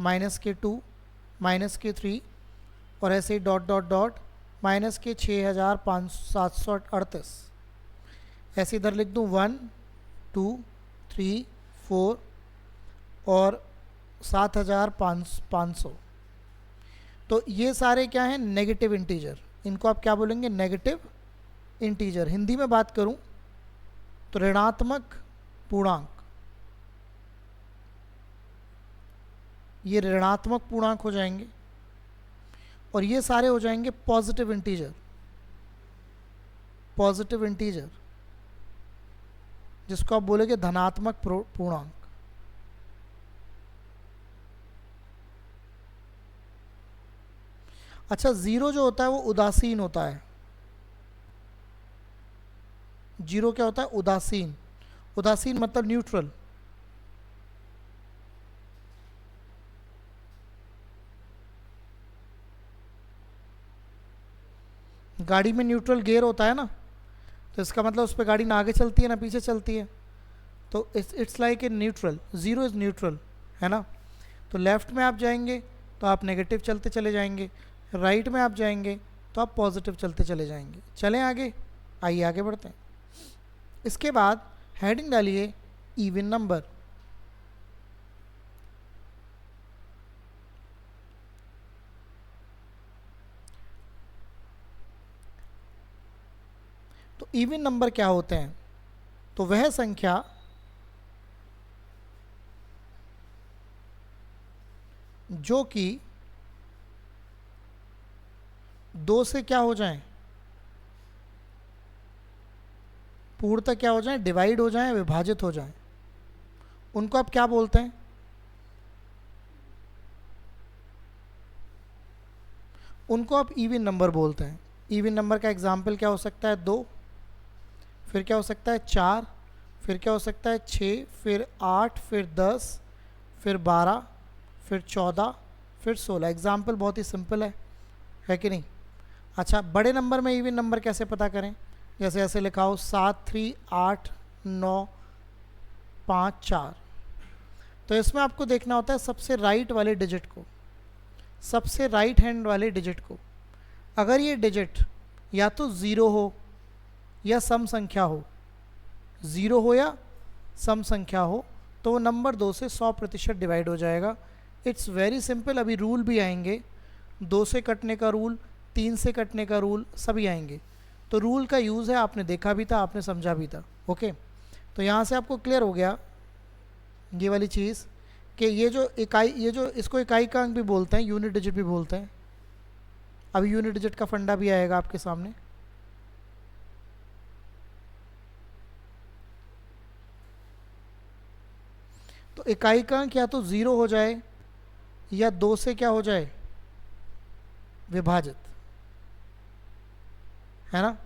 Minus के 2 minus के 3 और ऐसे ही डॉट डॉट डॉट माइनस के 6,738। ऐसे इधर लिख दूँ 1 2 3 4 और 7,500। तो ये सारे क्या हैं, नेगेटिव इंटीजर। इनको आप क्या बोलेंगे, नेगेटिव इंटीजर। हिंदी में बात करूं तो ऋणात्मक पूर्णांक। ये ऋणात्मक पूर्णांक हो जाएंगे और ये सारे हो जाएंगे पॉजिटिव इंटीजर। पॉजिटिव इंटीजर जिसको आप बोलेंगे धनात्मक पूर्णांक। अच्छा, जीरो जो होता है वो उदासीन होता है। जीरो क्या होता है, उदासीन। उदासीन मतलब न्यूट्रल। गाड़ी में न्यूट्रल गियर होता है ना, तो इसका मतलब उस पर गाड़ी ना आगे चलती है ना पीछे चलती है। तो it's like a neutral. Zero is neutral, है ना। तो लेफ्ट में आप जाएंगे तो आप नेगेटिव चलते चले जाएंगे, राइट में आप जाएंगे तो आप पॉजिटिव चलते चले जाएंगे। चलें आगे, आइए आगे बढ़ते हैं। इसके बाद हेडिंग डालिए इवन नंबर। तो इवन नंबर क्या होते हैं, तो वह संख्या जो कि दो से क्या हो जाएं, पूर्णतः क्या हो जाएं, डिवाइड हो जाएं, विभाजित हो जाएं, उनको आप क्या बोलते हैं, उनको आप इवन नंबर बोलते हैं। इवन नंबर का एग्जाम्पल क्या हो सकता है, 2, फिर क्या हो सकता है 4, फिर क्या हो सकता है 6, फिर 8, फिर 10, फिर 12, फिर 14, फिर 16। एग्जाम्पल बहुत ही सिंपल है कि नहीं। अच्छा, बड़े नंबर में इवन नंबर कैसे पता करें, जैसे ऐसे लिखा हो 7 3 8 9 5 4। तो इसमें आपको देखना होता है सबसे राइट वाले डिजिट को, सबसे राइट हैंड वाले डिजिट को। अगर ये डिजिट या तो ज़ीरो हो या सम संख्या हो, ज़ीरो हो या सम संख्या हो, तो वो नंबर 2 से 100% डिवाइड हो जाएगा। It's very simple. अभी रूल भी आएंगे, 2 से कटने का रूल, 3 से कटने का रूल, सभी आएंगे। तो रूल का यूज़ है, आपने देखा भी था, आपने समझा भी था। ओके, तो यहाँ से आपको क्लियर हो गया ये वाली चीज़ कि ये जो इकाई, ये जो इसको इकाई का अंक भी बोलते हैं, यूनिट डिजिट भी बोलते हैं। अभी यूनिट डिजिट का फंडा भी आएगा आपके सामने। तो इकाई का अंक या तो 0 हो जाए या 2 से क्या हो जाए, विभाजित, है ना।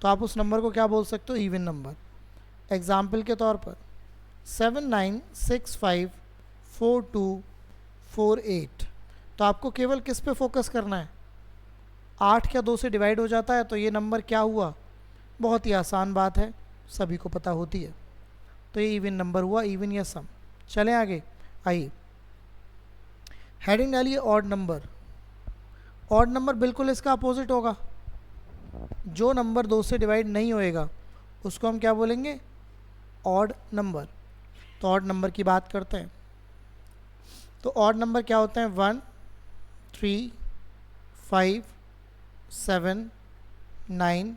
तो आप उस नंबर को क्या बोल सकते हो, इवन नंबर। एग्जाम्पल के तौर पर 79654248। तो आपको केवल किस पे फोकस करना है, 8 क्या 2 से डिवाइड हो जाता है, तो ये नंबर क्या हुआ, बहुत ही आसान बात है, सभी को पता होती है। तो ये इवन नंबर हुआ, इवन या सम। चलें आगे, आइए हेडिंग डालिए ऑड नंबर। ऑड नंबर बिल्कुल इसका अपोजिट होगा। जो नंबर 2 से डिवाइड नहीं होएगा उसको हम क्या बोलेंगे, ऑड नंबर। तो ऑड नंबर की बात करते हैं। तो ऑड नंबर क्या होते हैं, 1 3 5 7 9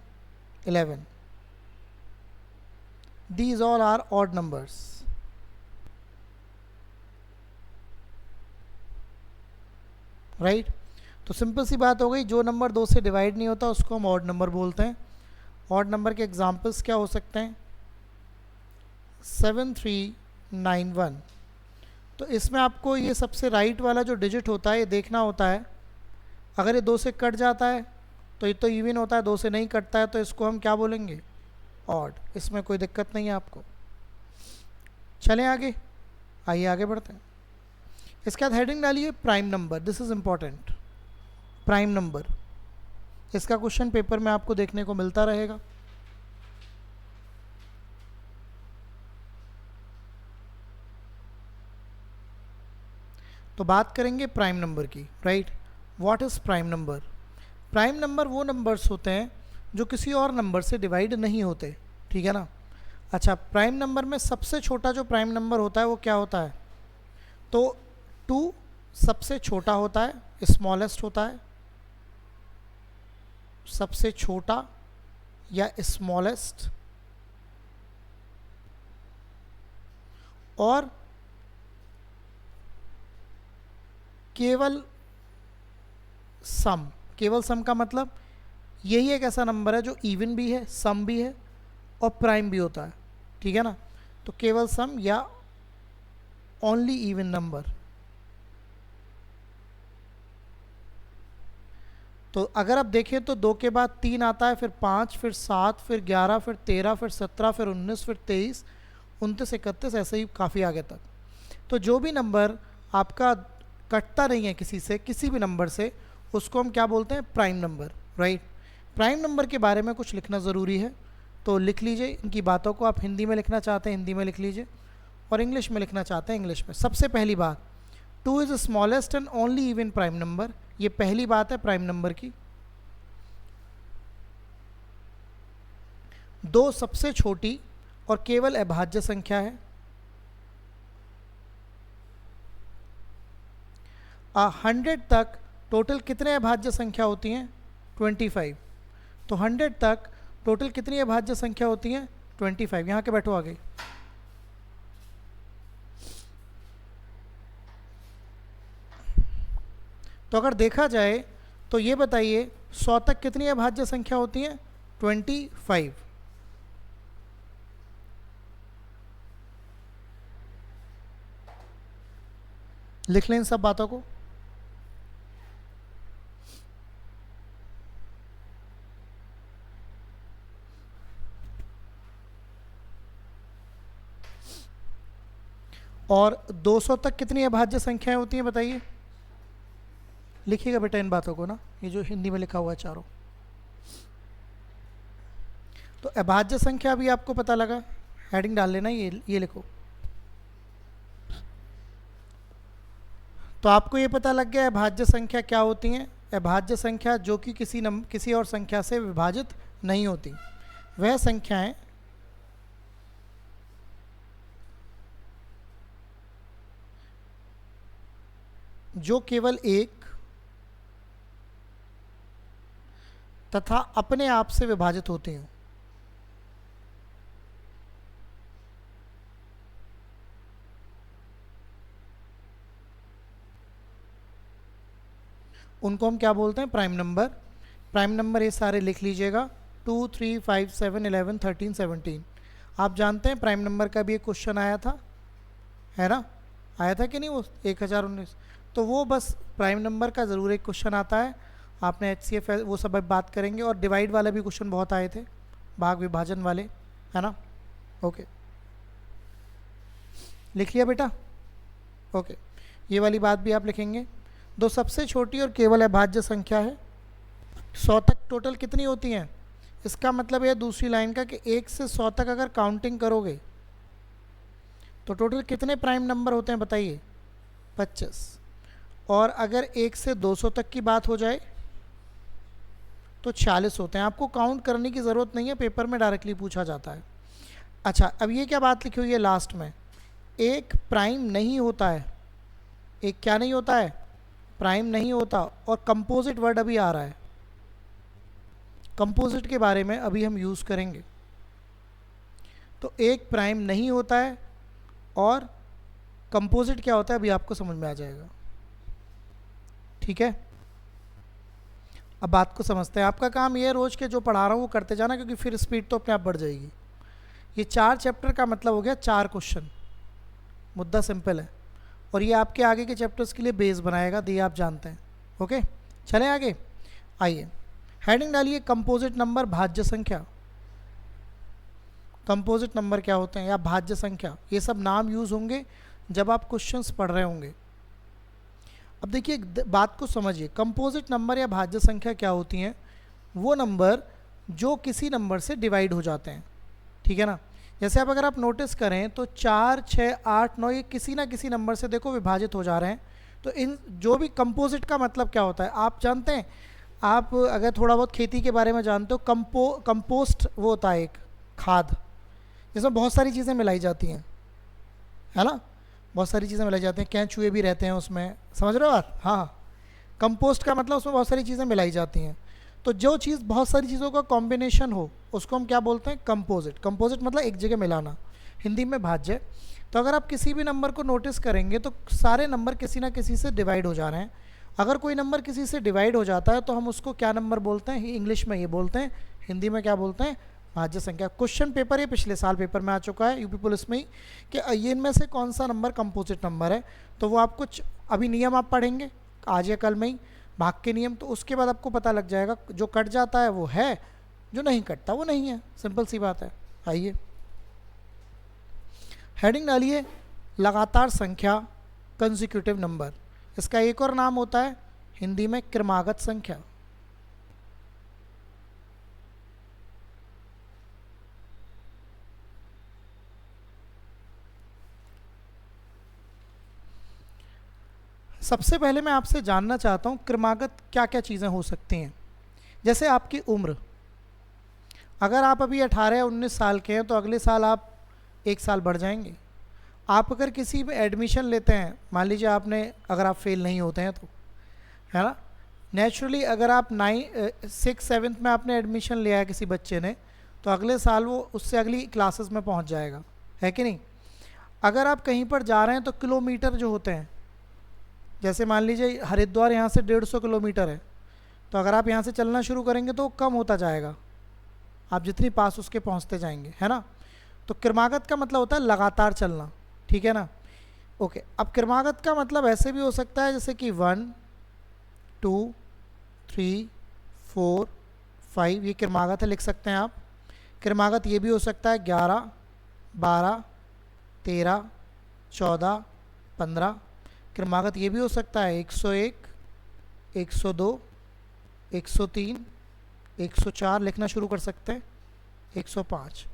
11। These all are odd numbers. Right तो सिंपल सी बात हो गई, जो नंबर 2 से डिवाइड नहीं होता उसको हम ऑड नंबर बोलते हैं। ऑड नंबर के एग्जांपल्स क्या हो सकते हैं, 7391। तो इसमें आपको ये सबसे राइट वाला जो डिजिट होता है ये देखना होता है। अगर ये 2 से कट जाता है तो ये तो इवन होता है, 2 से नहीं कटता है तो इसको हम क्या बोलेंगे, ऑड। इसमें कोई दिक्कत नहीं है आपको। चलें आगे, आइए आगे बढ़ते हैं। इसके बाद हेडिंग डालिए prime number. This is important, prime number. इसका क्वेश्चन पेपर में आपको देखने को मिलता रहेगा। तो बात करेंगे प्राइम नंबर की, right. What is prime number? Prime number वो नंबर्स होते हैं जो किसी और नंबर से डिवाइड नहीं होते, ठीक है ना। अच्छा, प्राइम नंबर में सबसे छोटा जो प्राइम नंबर होता है वो क्या होता है? तो 2 सबसे छोटा होता है, स्मॉलेस्ट होता है, सबसे छोटा या स्मॉलेस्ट, और केवल सम। केवल सम का मतलब यही एक ऐसा नंबर है जो इवन भी है, सम भी है और प्राइम भी होता है, ठीक है ना। तो केवल सम या ओनली इवन नंबर। तो अगर आप देखें तो 2 के बाद 3 आता है, फिर 5, फिर 7, फिर 11, फिर 13, फिर 17, फिर 19, फिर 23, 29, 31, ऐसे ही काफ़ी आगे तक। तो जो भी नंबर आपका कटता नहीं है किसी से, किसी भी नंबर से, उसको हम क्या बोलते हैं? Prime number, right. Prime number के बारे में कुछ लिखना ज़रूरी है, तो लिख लीजिए इनकी बातों को। आप हिंदी में लिखना चाहते हैं हिंदी में लिख लीजिए, और इंग्लिश में लिखना चाहते हैं इंग्लिश में। सबसे पहली बात, 2 is smallest and only even prime number. ये पहली बात है प्राइम नंबर की। 2 सबसे छोटी और केवल अभाज्य संख्या है। 100 तक टोटल कितने अभाज्य संख्या होती हैं? 25। तो 100 तक टोटल कितनी अभाज्य संख्या होती हैं? 25। यहाँ के बैठो आगे। तो अगर देखा जाए तो ये बताइए 100 तक कितनी अभाज्य संख्या होती हैं? 25। लिख लें इन सब बातों को। और 200 तक कितनी अभाज्य संख्याएं होती हैं बताइए? लिखिएगा बेटा इन बातों को ना, ये जो हिंदी में लिखा हुआ है चारों। तो अभाज्य संख्या अभी आपको पता लगा, हेडिंग डाल लेना, ये लिखो। तो आपको ये पता लग गया अभाज्य संख्या क्या होती हैं। अभाज्य संख्या जो कि किसी और संख्या से विभाजित नहीं होती, वह संख्याएं जो केवल एक तथा अपने आप से विभाजित होती हैं। उनको हम क्या बोलते हैं? Prime number. प्राइम नंबर ये सारे लिख लीजिएगा, 2, 3, 5, 7, 11, 13, 17। आप जानते हैं प्राइम नंबर का भी एक क्वेश्चन आया था, है ना? आया था कि नहीं वो 1019? तो वो बस प्राइम नंबर का ज़रूर एक क्वेश्चन आता है। आपने HCF वो सब बात करेंगे, और डिवाइड वाला भी क्वेश्चन बहुत आए थे, भाग विभाजन वाले, है ना? ओके, लिख लिया बेटा? ओके, ये वाली बात भी आप लिखेंगे। 2 सबसे छोटी और केवल अभाज्य संख्या है। 100 तक टोटल कितनी होती हैं? इसका मतलब है दूसरी लाइन का कि 1 से 100 तक अगर काउंटिंग करोगे तो टोटल कितने प्राइम नंबर होते हैं बताइए? 25। और अगर 1 से 200 तक की बात हो जाए तो 46 होते हैं। आपको काउंट करने की ज़रूरत नहीं है, पेपर में डायरेक्टली पूछा जाता है। अच्छा, अब ये क्या बात लिखी हुई है लास्ट में? एक प्राइम नहीं होता है। एक क्या नहीं होता है? प्राइम नहीं होता। और कंपोजिट वर्ड अभी आ रहा है, कंपोजिट के बारे में अभी हम यूज़ करेंगे। तो एक प्राइम नहीं होता है और कंपोजिट क्या होता है अभी आपको समझ में आ जाएगा, ठीक है? अब बात को समझते हैं। आपका काम ये है रोज़ के जो पढ़ा रहा हूँ वो करते जाना, क्योंकि फिर स्पीड तो अपने आप बढ़ जाएगी। ये 4 चैप्टर का मतलब हो गया 4 क्वेश्चन। मुद्दा सिंपल है, और ये आपके आगे के चैप्टर्स के लिए बेस बनाएगा, ये आप जानते हैं। ओके, चलें आगे। आइए, हेडिंग डालिए कंपोजिट नंबर, भाज्य संख्या। कंपोजिट नंबर क्या होते हैं या भाज्य संख्या, ये सब नाम यूज़ होंगे जब आप क्वेश्चंस पढ़ रहे होंगे। अब देखिए बात को समझिए, कंपोजिट नंबर या भाज्य संख्या क्या होती हैं? वो नंबर जो किसी नंबर से डिवाइड हो जाते हैं, ठीक है ना? जैसे अब अगर आप नोटिस करें तो 4, 6, 8, 9 ये किसी ना किसी नंबर से देखो विभाजित हो जा रहे हैं। तो इन जो भी कंपोजिट का मतलब क्या होता है आप जानते हैं? आप अगर थोड़ा बहुत खेती के बारे में जानते हो, कंपोस्ट वो होता है एक खाद, जिसमें बहुत सारी चीज़ें मिलाई जाती हैं, है ना, बहुत सारी चीज़ें मिलाई जाती हैं, केंचुए भी रहते हैं उसमें, समझ रहे हो बात? हाँ, कंपोस्ट का मतलब उसमें बहुत सारी चीज़ें मिलाई जाती हैं। तो जो चीज़ बहुत सारी चीज़ों का कॉम्बिनेशन हो उसको हम क्या बोलते हैं? कंपोजिट। कंपोजिट मतलब एक जगह मिलाना, हिंदी में भाज्य। तो अगर आप किसी भी नंबर को नोटिस करेंगे तो सारे नंबर किसी ना किसी से डिवाइड हो जा रहे हैं। अगर कोई नंबर किसी से डिवाइड हो जाता है तो हम उसको क्या नंबर बोलते हैं? इंग्लिश में ये बोलते हैं, हिंदी में क्या बोलते हैं? भाज्य संख्या। क्वेश्चन पेपर ये पिछले साल पेपर में आ चुका है यूपी पुलिस में ही कि ये इनमें से कौन सा नंबर कंपोजिट नंबर है। तो वो आप कुछ अभी नियम आप पढ़ेंगे आज या कल में ही, भाग के नियम, तो उसके बाद आपको पता लग जाएगा जो कट जाता है वो है, जो नहीं कटता वो नहीं है। सिंपल सी बात है। आइए हेडिंग डालिए लगातार संख्या, कंसेक्यूटिव नंबर। इसका एक और नाम होता है हिंदी में क्रमागत संख्या। सबसे पहले मैं आपसे जानना चाहता हूँ क्रमागत क्या क्या चीज़ें हो सकती हैं। जैसे आपकी उम्र, अगर आप अभी 18-19 साल के हैं तो अगले साल आप 1 साल बढ़ जाएंगे। आप अगर किसी में एडमिशन लेते हैं, मान लीजिए आपने, अगर आप फेल नहीं होते हैं तो, है ना, नेचुरली अगर आप 6-7 में आपने एडमिशन लिया है किसी बच्चे ने, तो अगले साल वो उससे अगली क्लासेस में पहुंच जाएगा, है कि नहीं? अगर आप कहीं पर जा रहे हैं तो किलोमीटर जो होते हैं, जैसे मान लीजिए हरिद्वार यहाँ से 150 किलोमीटर है, तो अगर आप यहाँ से चलना शुरू करेंगे तो वो कम होता जाएगा, आप जितनी पास उसके पहुँचते जाएंगे, है ना। तो क्रमागत का मतलब होता है लगातार चलना, ठीक है ना। ओके, अब क्रमागत का मतलब ऐसे भी हो सकता है जैसे कि 1 2 3 4 5, ये क्रमागत है, लिख सकते हैं आप। क्रमागत ये भी हो सकता है 11 12 13 14 15। क्रमागत ये भी हो सकता है 101 102 103 104, लिखना शुरू कर सकते हैं, 105।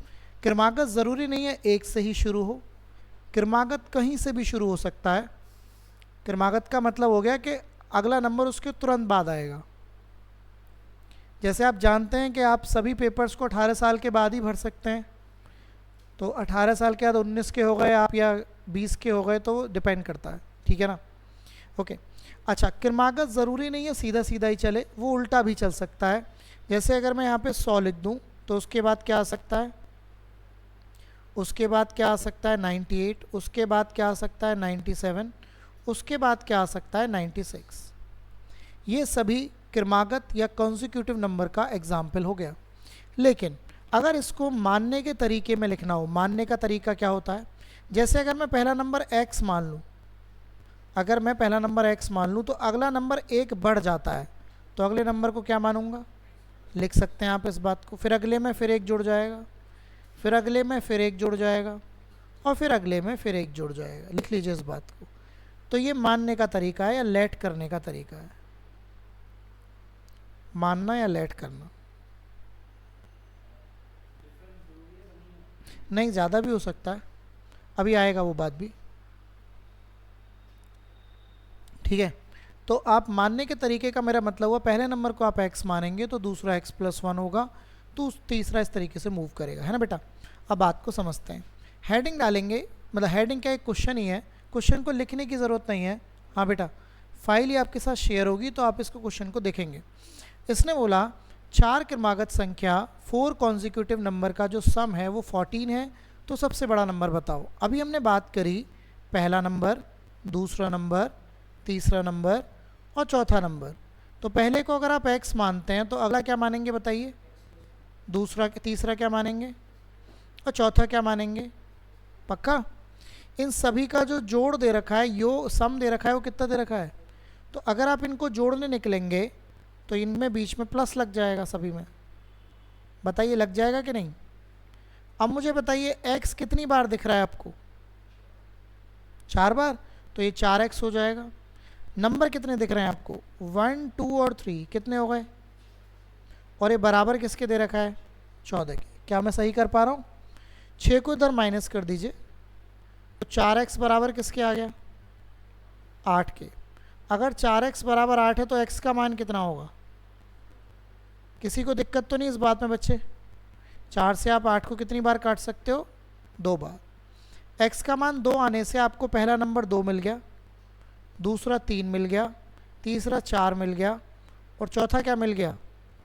क्रमागत ज़रूरी नहीं है एक से ही शुरू हो, क्रमागत कहीं से भी शुरू हो सकता है। क्रमागत का मतलब हो गया कि अगला नंबर उसके तुरंत बाद आएगा। जैसे आप जानते हैं कि आप सभी पेपर्स को 18 साल के बाद ही भर सकते हैं, तो 18 साल के बाद 19 के हो गए आप या 20 के हो गए, तो डिपेंड करता है, ठीक है ना। ओके, अच्छा, क्रमागत ज़रूरी नहीं है सीधा सीधा ही चले, वो उल्टा भी चल सकता है। जैसे अगर मैं यहाँ पे 100 लिख दूँ तो उसके बाद क्या आ सकता है? उसके बाद क्या आ सकता है? 98। उसके बाद क्या आ सकता है? 97। उसके बाद क्या आ सकता है? 96। ये सभी क्रमागत या कॉन्जिक्यूटिव नंबर का एग्जाम्पल हो गया। लेकिन अगर इसको मानने के तरीके में लिखना हो, मानने का तरीका क्या होता है? जैसे अगर मैं पहला नंबर x मान लूँ, अगर मैं पहला नंबर x मान लूँ तो अगला नंबर 1 बढ़ जाता है, तो अगले नंबर को क्या मानूंगा? लिख सकते हैं आप इस बात को। फिर अगले में फिर 1 जुड़ जाएगा, फिर अगले में फिर 1 जुड़ जाएगा, और फिर अगले में फिर 1 जुड़ जाएगा। लिख लीजिए इस बात को। तो ये मानने का तरीका है या लेट करने का तरीका है। मानना या लेट करना, नहीं ज़्यादा भी हो सकता है, अभी आएगा वो बात भी, ठीक है। तो आप मानने के तरीके का मेरा मतलब हुआ, पहले नंबर को आप x मानेंगे तो दूसरा x+1 होगा, तो तीसरा इस तरीके से मूव करेगा, है ना बेटा। अब बात को समझते हैं। हेडिंग डालेंगे, मतलब हेडिंग क्या एक क्वेश्चन ही है, क्वेश्चन को लिखने की ज़रूरत नहीं है। हाँ बेटा, फाइल ही आपके साथ शेयर होगी तो आप इसको क्वेश्चन को देखेंगे। इसने बोला 4 क्रमागत संख्या 4 कॉन्जिक्यूटिव नंबर का जो सम है वो 14 है, तो सबसे बड़ा नंबर बताओ। अभी हमने बात करी पहला नंबर, दूसरा नंबर, तीसरा नंबर और चौथा नंबर। तो पहले को अगर आप x मानते हैं तो अगला क्या मानेंगे बताइए? दूसरा, तीसरा क्या मानेंगे और चौथा क्या मानेंगे? पक्का? इन सभी का जो जोड़ दे रखा है, यो सम दे रखा है, वो कितना दे रखा है? तो अगर आप इनको जोड़ने निकलेंगे तो इनमें बीच में प्लस लग जाएगा सभी में। बताइए लग जाएगा कि नहीं? अब मुझे बताइए x कितनी बार दिख रहा है आपको? 4 बार, तो ये 4x हो जाएगा। नंबर कितने दिख रहे हैं आपको? 1 2 और 3 कितने हो गए? और ये बराबर किसके दे रखा है? 14 के। क्या मैं सही कर पा रहा हूँ? 6 को इधर माइनस कर दीजिए, तो 4x बराबर किसके आ गया? 8 के। अगर 4x बराबर 8 है तो x का मान कितना होगा? किसी को दिक्कत तो नहीं इस बात में बच्चे? 4 से आप 8 को कितनी बार काट सकते हो? 2 बार। x का मान 2 आने से आपको पहला नंबर 2 मिल गया, दूसरा 3 मिल गया, तीसरा 4 मिल गया और चौथा क्या मिल गया?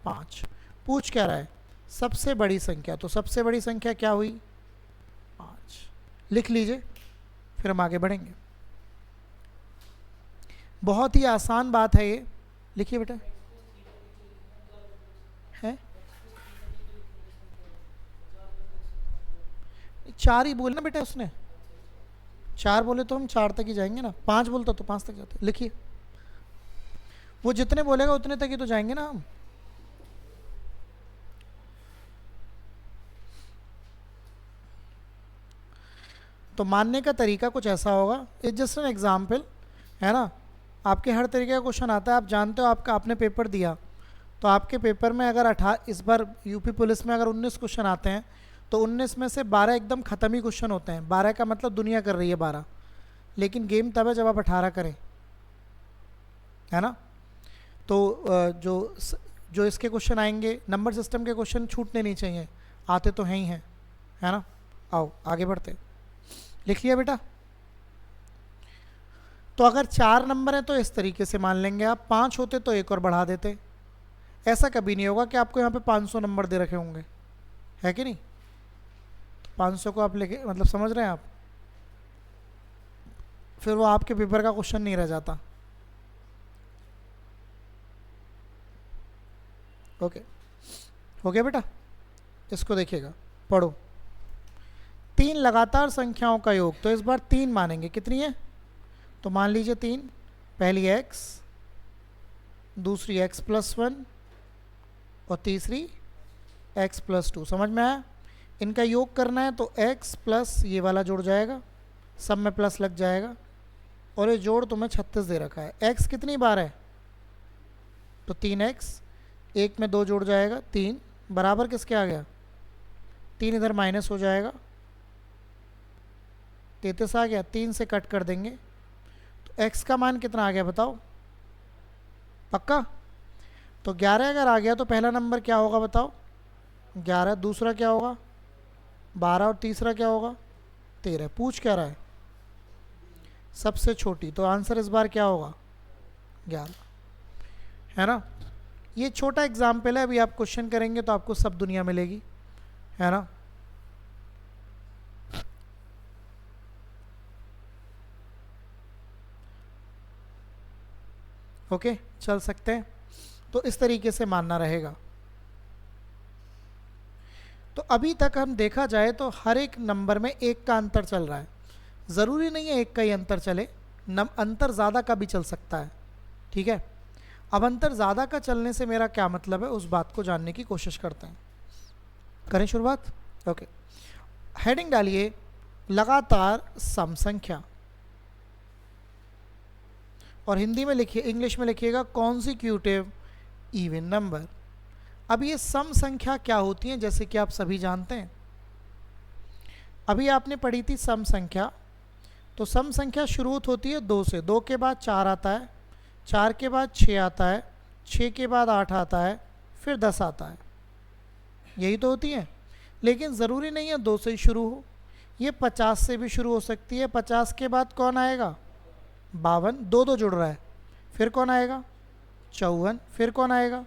5। पूछ क्या रहा है? सबसे बड़ी संख्या। तो सबसे बड़ी संख्या क्या हुई? 5। लिख लीजिए, फिर हम आगे बढ़ेंगे। बहुत ही आसान बात है ये, लिखिए बेटा। है 4 ही बोले ना बेटा उसने, 4 बोले तो हम 4 तक ही जाएंगे ना, 5 बोलता तो 5 तक जाते। लिखिए, वो जितने बोलेगा उतने तक ही तो जाएंगे ना हम। तो मानने का तरीका कुछ ऐसा होगा, इट्स जस्ट एन एग्जाम्पल, है ना। आपके हर तरीके का क्वेश्चन आता है, आप जानते हो, आपने पेपर दिया तो आपके पेपर में अगर इस बार यूपी पुलिस में अगर 19 क्वेश्चन आते हैं तो 19 में से 12 एकदम ख़त्म ही क्वेश्चन होते हैं। 12 का मतलब दुनिया कर रही है 12, लेकिन गेम तब है जब आप 18 करें, है ना। तो जो इसके क्वेश्चन आएंगे, नंबर सिस्टम के क्वेश्चन छूटने नहीं चाहिए, आते तो हैं ही हैं, है ना। आओ आगे बढ़ते। लिख लिया बेटा। तो अगर 4 नंबर हैं तो इस तरीके से मान लेंगे आप, 5 होते तो एक और बढ़ा देते। ऐसा कभी नहीं होगा कि आपको यहाँ पे 500 नंबर दे रखे होंगे, है कि नहीं। 500 को आप लेके, मतलब समझ रहे हैं आप, फिर वो आपके पेपर का क्वेश्चन नहीं रह जाता। ओके, हो गया बेटा। इसको देखिएगा, पढ़ो। 3 लगातार संख्याओं का योग, तो इस बार 3 मानेंगे। कितनी है? तो मान लीजिए 3, पहली x, दूसरी x + 1 और तीसरी x + 2। समझ में आया? इनका योग करना है तो x प्लस ये वाला जुड़ जाएगा, सब में प्लस लग जाएगा, और ये जोड़ तुम्हें 36 दे रखा है। x कितनी बार है? तो 3x, 1 में 2 जुड़ जाएगा 3, बराबर किसके आ गया? 3 इधर माइनस हो जाएगा, 33 आ गया, 3 से कट कर देंगे तो x का मान कितना आ गया बताओ? पक्का? तो 11 अगर आ गया तो पहला नंबर क्या होगा बताओ? 11। दूसरा क्या होगा? 12। और तीसरा क्या होगा? 13। पूछ क्या रहा है? सबसे छोटी। तो आंसर इस बार क्या होगा? 11, है ना। ये छोटा एग्जाम्पल है, अभी आप क्वेश्चन करेंगे तो आपको सब दुनिया मिलेगी, है ना। ओके, चल सकते हैं। तो इस तरीके से मानना रहेगा। तो अभी तक हम देखा जाए तो हर एक नंबर में 1 का अंतर चल रहा है। ज़रूरी नहीं है 1 का ही अंतर चले, अंतर ज़्यादा का भी चल सकता है, ठीक है। अब अंतर ज़्यादा का चलने से मेरा क्या मतलब है, उस बात को जानने की कोशिश करते हैं। करें शुरुआत? ओके, हेडिंग डालिए लगातार सम संख्या, और हिंदी में लिखिए, इंग्लिश में लिखिएगा कॉन्जिक्यूटिव इवन नंबर। अब ये सम संख्या क्या होती हैं, जैसे कि आप सभी जानते हैं, अभी आपने पढ़ी थी सम संख्या। तो सम संख्या शुरू होती है 2 से, 2 के बाद 4 आता है, 4 के बाद 6 आता है, 6 के बाद 8 आता है, फिर 10 आता है, यही तो होती है। लेकिन ज़रूरी नहीं है 2 से ही शुरू हो, ये 50 से भी शुरू हो सकती है। 50 के बाद कौन आएगा? 52, 2 जुड़ रहा है, फिर कौन आएगा? 54, फिर कौन आएगा?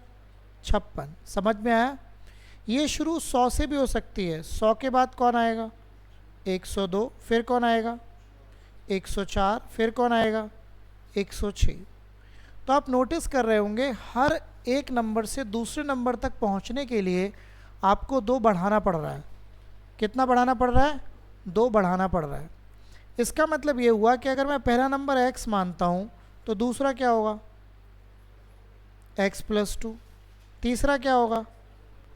56। समझ में आया? ये शुरू 100 से भी हो सकती है, 100 के बाद कौन आएगा? 102, फिर कौन आएगा? 104, फिर कौन आएगा? 106। तो आप नोटिस कर रहे होंगे हर एक नंबर से दूसरे नंबर तक पहुंचने के लिए आपको 2 बढ़ाना पड़ रहा है। कितना बढ़ाना पड़ रहा है? 2 बढ़ाना पड़ रहा है। इसका मतलब ये हुआ कि अगर मैं पहला नंबर x मानता हूँ तो दूसरा क्या होगा? x + 2। तीसरा क्या होगा?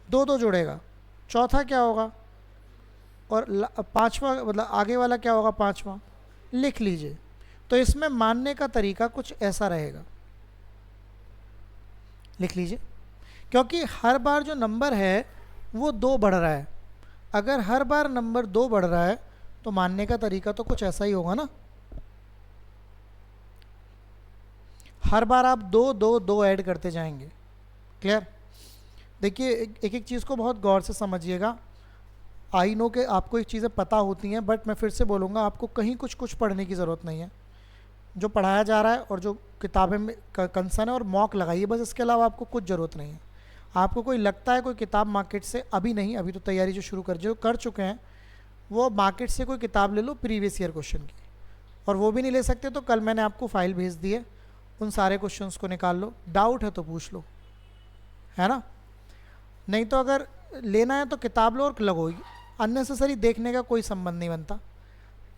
2 जुड़ेगा। चौथा क्या होगा? और पांचवा, मतलब आगे वाला क्या होगा? 5वां। लिख लीजिए। तो इसमें मानने का तरीका कुछ ऐसा रहेगा, लिख लीजिए, क्योंकि हर बार जो नंबर है वो 2 बढ़ रहा है। अगर हर बार नंबर 2 बढ़ रहा है तो मानने का तरीका तो कुछ ऐसा ही होगा ना। हर बार आप दो दो दो ऐड करते जाएंगे। क्लियर? देखिए एक एक चीज़ को बहुत गौर से समझिएगा। आई नो कि आपको एक चीज़ें पता होती हैं, बट मैं फिर से बोलूँगा आपको कहीं कुछ कुछ पढ़ने की ज़रूरत नहीं है। जो पढ़ाया जा रहा है और जो किताबें में कंसर्न है, और मॉक लगाइए बस, इसके अलावा आपको कुछ ज़रूरत नहीं है। आपको कोई लगता है कोई किताब मार्केट से, अभी नहीं, अभी तो तैयारी जो कर चुके हैं वो मार्केट से कोई किताब ले लो प्रीवियस ईयर क्वेश्चन की, और वो भी नहीं ले सकते तो कल मैंने आपको फाइल भेज दी है, उन सारे क्वेश्चंस को निकाल लो, डाउट है तो पूछ लो, है ना। नहीं तो अगर लेना है तो किताब लो और लगो, अननेसेसरी देखने का कोई संबंध नहीं बनता,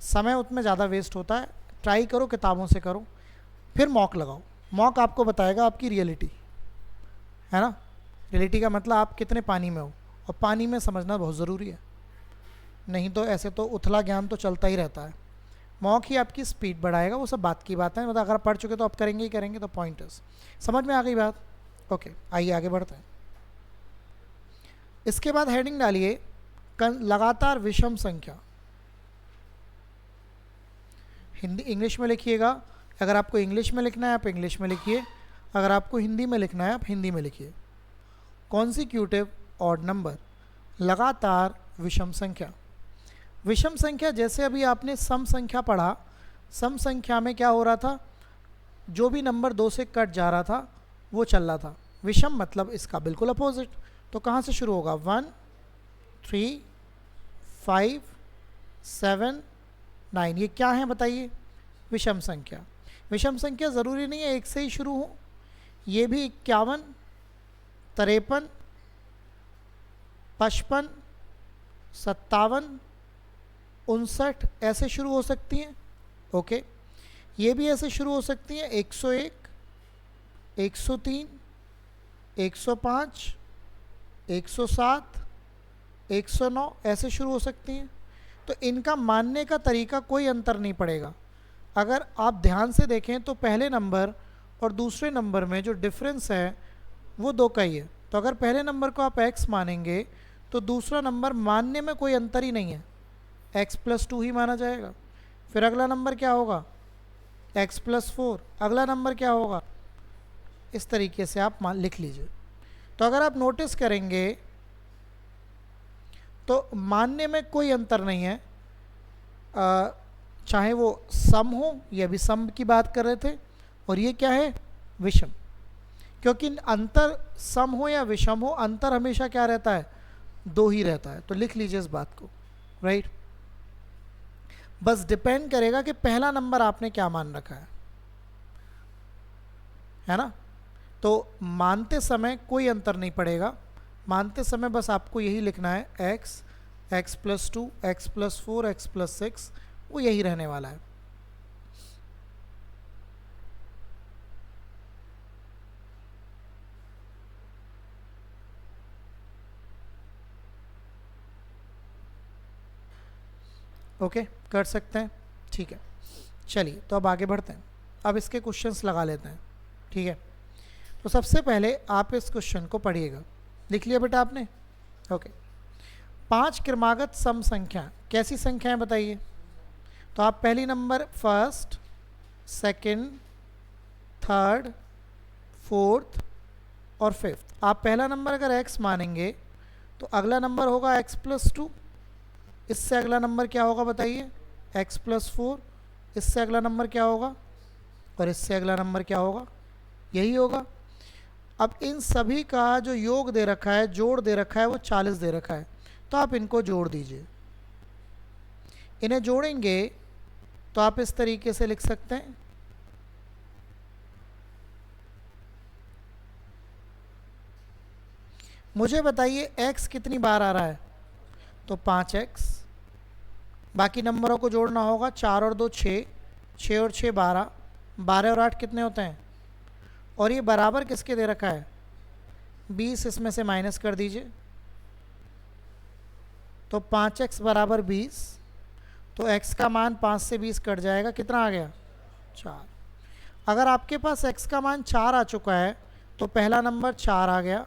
समय उसमें ज़्यादा वेस्ट होता है। ट्राई करो किताबों से करो, फिर मॉक लगाओ। मॉक आपको बताएगा आपकी रियलिटी, है ना। रियलिटी का मतलब आप कितने पानी में हो, और पानी में समझना बहुत ज़रूरी है, नहीं तो ऐसे तो उथला ज्ञान तो चलता ही रहता है। मॉक ही आपकी स्पीड बढ़ाएगा, वो सब बात की बात है, मतलब अगर आप पढ़ चुके तो आप करेंगे ही करेंगे, तो पॉइंटर्स समझ में आ गई बात। ओके, आइए आगे बढ़ते हैं। इसके बाद हेडिंग डालिए लगातार विषम संख्या। हिंदी इंग्लिश में लिखिएगा, अगर आपको इंग्लिश में लिखना है आप इंग्लिश में लिखिए, अगर आपको हिंदी में लिखना है आप हिंदी में लिखिए। कॉन्सिक्यूटिव ऑड नंबर, लगातार विषम संख्या। विषम संख्या जैसे अभी आपने सम संख्या पढ़ा, सम संख्या में क्या हो रहा था, जो भी नंबर दो से कट जा रहा था वो चल रहा था। विषम मतलब इसका बिल्कुल अपोजिट, तो कहाँ से शुरू होगा, 1 3 5 7 9, ये क्या है बताइए, विषम संख्या। विषम संख्या ज़रूरी नहीं है एक से ही शुरू हो, ये भी 51 53 55 57 59 ऐसे शुरू हो सकती हैं। ओके, ये भी ऐसे शुरू हो सकती हैं 101 103 105 107 109 ऐसे शुरू हो सकती हैं। तो इनका मानने का तरीका कोई अंतर नहीं पड़ेगा। अगर आप ध्यान से देखें तो पहले नंबर और दूसरे नंबर में जो डिफरेंस है वो दो का ही है। तो अगर पहले नंबर को आप x मानेंगे तो दूसरा नंबर मानने में कोई अंतर ही नहीं है, x+2 ही माना जाएगा। फिर अगला नंबर क्या होगा, x+4, अगला नंबर क्या होगा, इस तरीके से आप लिख लीजिए। तो अगर आप नोटिस करेंगे तो मानने में कोई अंतर नहीं है, चाहे वो सम हो, ये भी सम की बात कर रहे थे, और ये क्या है, विषम। क्योंकि अंतर सम हो या विषम हो, अंतर हमेशा क्या रहता है, दो ही रहता है। तो लिख लीजिए इस बात को, राइट। बस डिपेंड करेगा कि पहला नंबर आपने क्या मान रखा है ना। तो मानते समय कोई अंतर नहीं पड़ेगा, मानते समय बस आपको यही लिखना है, x x+2 x+4 x+6, वो यही रहने वाला है। ओके, कर सकते हैं, ठीक है। चलिए तो अब आगे बढ़ते हैं, अब इसके क्वेश्चंस लगा लेते हैं, ठीक है। तो सबसे पहले आप इस क्वेश्चन को पढ़िएगा, लिख लिया बेटा आपने, ओके। 5 क्रमागत सम संख्या, कैसी संख्याएं बताइए। तो आप पहली number first, second, third, fourth और फिफ्थ, आप पहला नंबर अगर x मानेंगे तो अगला नंबर होगा x+2, इससे अगला नंबर क्या होगा बताइए, x+4, इससे अगला नंबर क्या होगा, और इससे अगला नंबर क्या होगा, यही होगा। अब इन सभी का जो योग दे रखा है, जोड़ दे रखा है, वो 40 दे रखा है, तो आप इनको जोड़ दीजिए। इन्हें जोड़ेंगे तो आप इस तरीके से लिख सकते हैं, मुझे बताइए x कितनी बार आ रहा है, तो 5x, बाकी नंबरों को जोड़ना होगा, 4 और 2 6, 6 और 6 12, 12 और 8 कितने होते हैं, और ये बराबर किसके दे रखा है, 20, इसमें से माइनस कर दीजिए, तो 5x बराबर 20, तो x का मान 5 से 20 कट जाएगा, कितना आ गया, 4। अगर आपके पास x का मान 4 आ चुका है तो पहला नंबर 4 आ गया,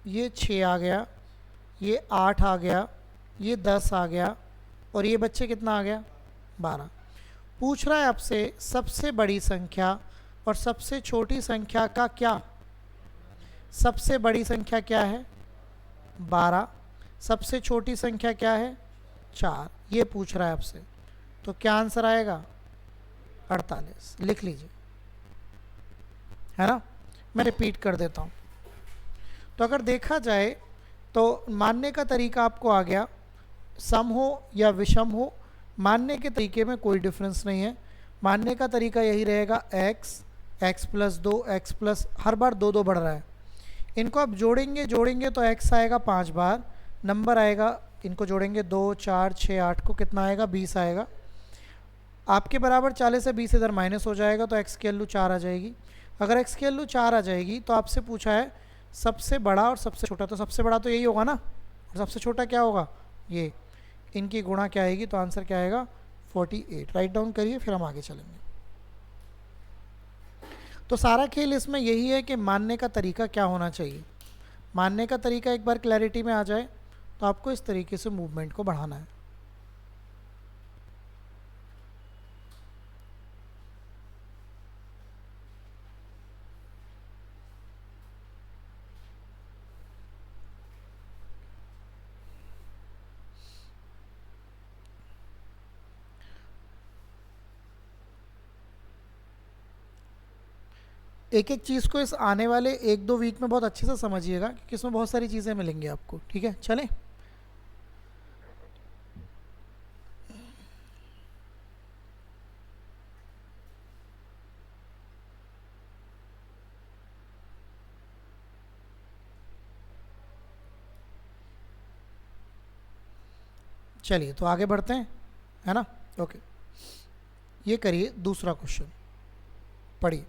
ये 6 आ गया, ये 8 आ गया, ये 10 आ गया, और ये बच्चे कितना आ गया, 12। पूछ रहा है आपसे सबसे बड़ी संख्या और सबसे छोटी संख्या का क्या, सबसे बड़ी संख्या क्या है 12, सबसे छोटी संख्या क्या है 4, ये पूछ रहा है आपसे। तो क्या आंसर आएगा 48, लिख लीजिए, है ना। मैं रिपीट कर देता हूँ। तो अगर देखा जाए तो मानने का तरीका आपको आ गया, सम हो या विषम हो, मानने के तरीके में कोई डिफरेंस नहीं है। मानने का तरीका यही रहेगा, x प्लस 2, x प्लस, हर बार 2 2 बढ़ रहा है। इनको आप जोड़ेंगे तो x आएगा 5 बार, नंबर आएगा, इनको जोड़ेंगे 2 4 6 8 को, कितना आएगा 20 आएगा। आपके बराबर 40 से 20 इधर माइनस हो जाएगा तो x की वैल्यू 4 आ जाएगी। अगर x की वैल्यू 4 आ जाएगी तो आपसे पूछा है सबसे बड़ा और सबसे छोटा, तो सबसे बड़ा तो यही होगा ना, और सबसे छोटा क्या होगा ये, इनकी गुणा क्या आएगी, तो आंसर क्या आएगा 48। राइट डाउन करिए, फिर हम आगे चलेंगे। तो सारा खेल इसमें यही है कि मानने का तरीका क्या होना चाहिए। मानने का तरीका एक बार क्लैरिटी में आ जाए तो आपको इस तरीके से मूवमेंट को बढ़ाना है। एक एक चीज़ को इस आने वाले 1-2 वीक में बहुत अच्छे से समझिएगा, क्योंकि इसमें बहुत सारी चीज़ें मिलेंगी आपको। ठीक है, चलें। चलिए तो आगे बढ़ते हैं, है ना। ओके, ये करिए दूसरा क्वेश्चन, पढ़िए।